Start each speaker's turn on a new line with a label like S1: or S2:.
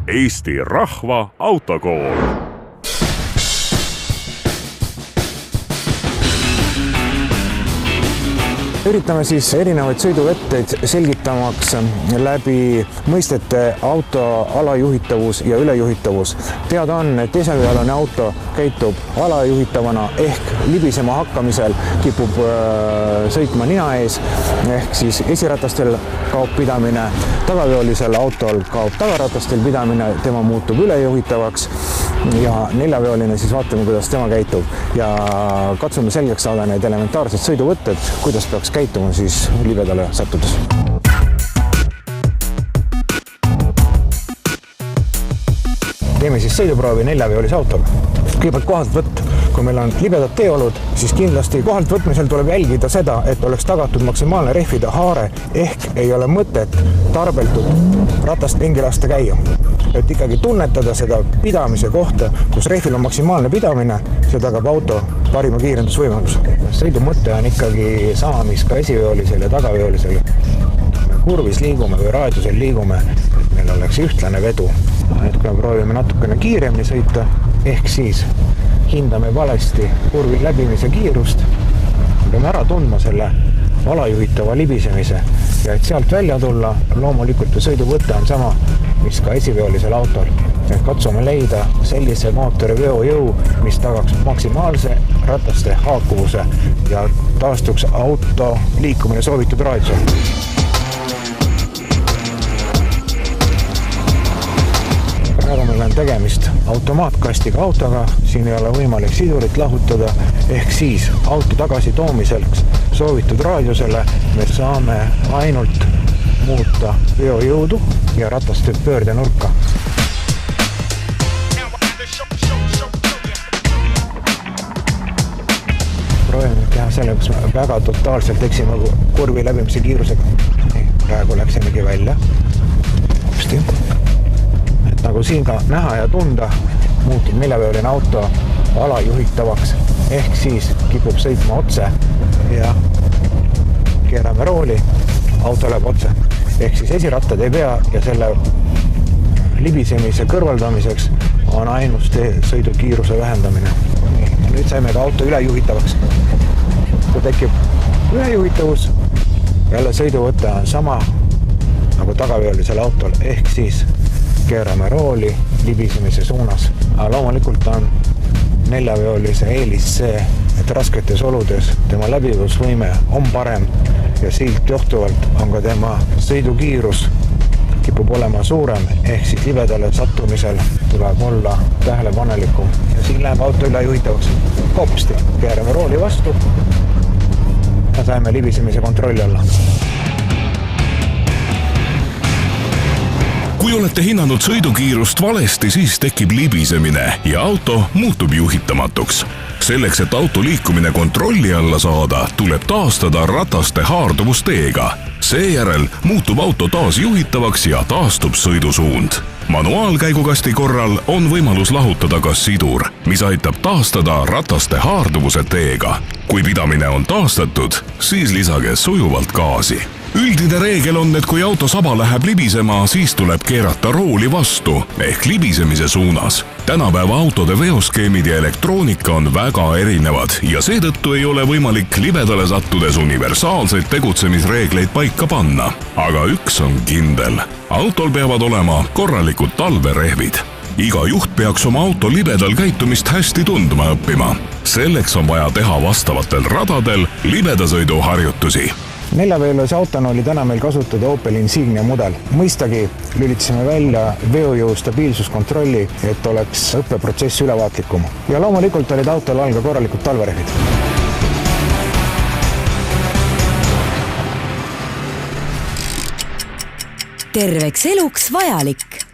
S1: Eesti Rahva Autokool.
S2: Üritame siis erinevaid sõiduvõtteid selgitamaks läbi mõistete auto alajuhitavus ja ülejuhitavus. Teada on, et esavealane auto käitub alajuhitavana ehk libisema hakkamisel kipub sõitma nina ees ehk siis esiratastel kaob pidamine, tagaveolisel autol kaob tagaratastel pidamine, tema muutub ülejuhitavaks ja neljaveoline siis vaatame, kuidas tema käitub ja katsume selgeks saada need elementaarsed sõiduvõtted, kuidas peaks käituma siis libedale sattudes. Teeme siis sõiduproovi neljaveolise autoga. Kõigepealt kohalt võtt. Kui meil on libedad teeolud, siis kindlasti kohalt võtmisel tuleb jälgida seda, et oleks tagatud maksimaalne rehvide haare ehk ei ole mõtet tarbeltult ratast ringi lasta käia. Et ikkagi tunnetada seda pidamise kohta, kus rehvil on maksimaalne pidamine, see tagab auto parima kiirendusvõimaluse. Sõidu mõte on ikkagi sama, mis ka esiveolisel ja tagaveolisel. Kurvis liigume või raadiusel liigume, et meil oleks ühtlane vedu. Et kui me proovime natukene kiiremini sõita, ehk siis hindame valesti kurvi läbimise kiirust, peame ära tundma selle alajuhitava libisemise ja et sealt välja tulla, loomulikult sõiduvõte on sama, mis ka esiveolisel autol. Et katsume leida sellise mootori veojõu, mis tagaks maksimaalse rataste haakuvuse ja taastuks auto liikumine soovitud raadiusel. Praegu meil on tegemist automaatkastiga autoga, siin ei ole võimalik sidurit lahutada, ehk siis auto tagasi toomiseks soovitud raadiusele me saame ainult muuta veojõudu ja rataste pöördenurka. Proovime teha selle, kus me väga totaalselt eksime kurvi läbimise kiirusega. Praegu läksimegi välja. Hopsti. Nagu siin ka näha ja tunda, muutub neljaveoline auto alajuhitavaks, ehk siis kipub sõitma otse ja keerame rooli, auto läheb otse. Ehk siis esirattad ei pea ja selle libisemise kõrvaldamiseks on ainus sõidukiiruse vähendamine. Nüüd saime ka auto ülejuhitavaks. Kui tekib ülejuhitavus, jälle sõiduvõte on sama nagu tagaveolisel autol, ehk siis keerame rooli libisemise suunas. Aga loomulikult on neljaveolise eelis see, et rasketes oludes tema läbivusvõime on parem ja siit johtuvalt on ka tema sõidukiirus kipub olema suurem, ehk siis libedale sattumisel tuleb olla tähelepanelikum. Ja siin läheb auto ülejuhitavaks. Hopsti, keerame rooli vastu ja saime libisemise kontrolli alla.
S1: Kui olete hinnanud sõidukiirust valesti, siis tekib libisemine ja auto muutub juhitamatuks. Selleks, et auto liikumine kontrolli alla saada, tuleb taastada rataste haarduvus teega. Seejärel muutub auto taas juhitavaks ja taastub sõidusuund. Manuaalkäigukasti korral on võimalus lahutada ka sidur, mis aitab taastada rataste haarduvuse teega. Kui pidamine on taastatud, siis lisage sujuvalt gaasi. Üldine reegel on, et kui auto saba läheb libisema, siis tuleb keerata rooli vastu ehk libisemise suunas. Tänapäeva autode veoskeemid ja elektroonika on väga erinevad ja seetõttu ei ole võimalik libedale sattudes universaalseid tegutsemisreegleid paika panna. Aga üks on kindel. Autol peavad olema korralikud talverehvid. Iga juht peaks oma auto libedal käitumist hästi tundma õppima. Selleks on vaja teha vastavatel radadel libedasõidu harjutusi.
S2: Neljaveolise autona oli täna meil kasutada Opel Insignia mudel. Mõistagi lülitasime välja veojõu stabiilsuskontrolli, et oleks õppeprotsess ülevaatlikum. Ja loomulikult olid autol all ka korralikud talverehvid.
S3: Terveks eluks vajalik.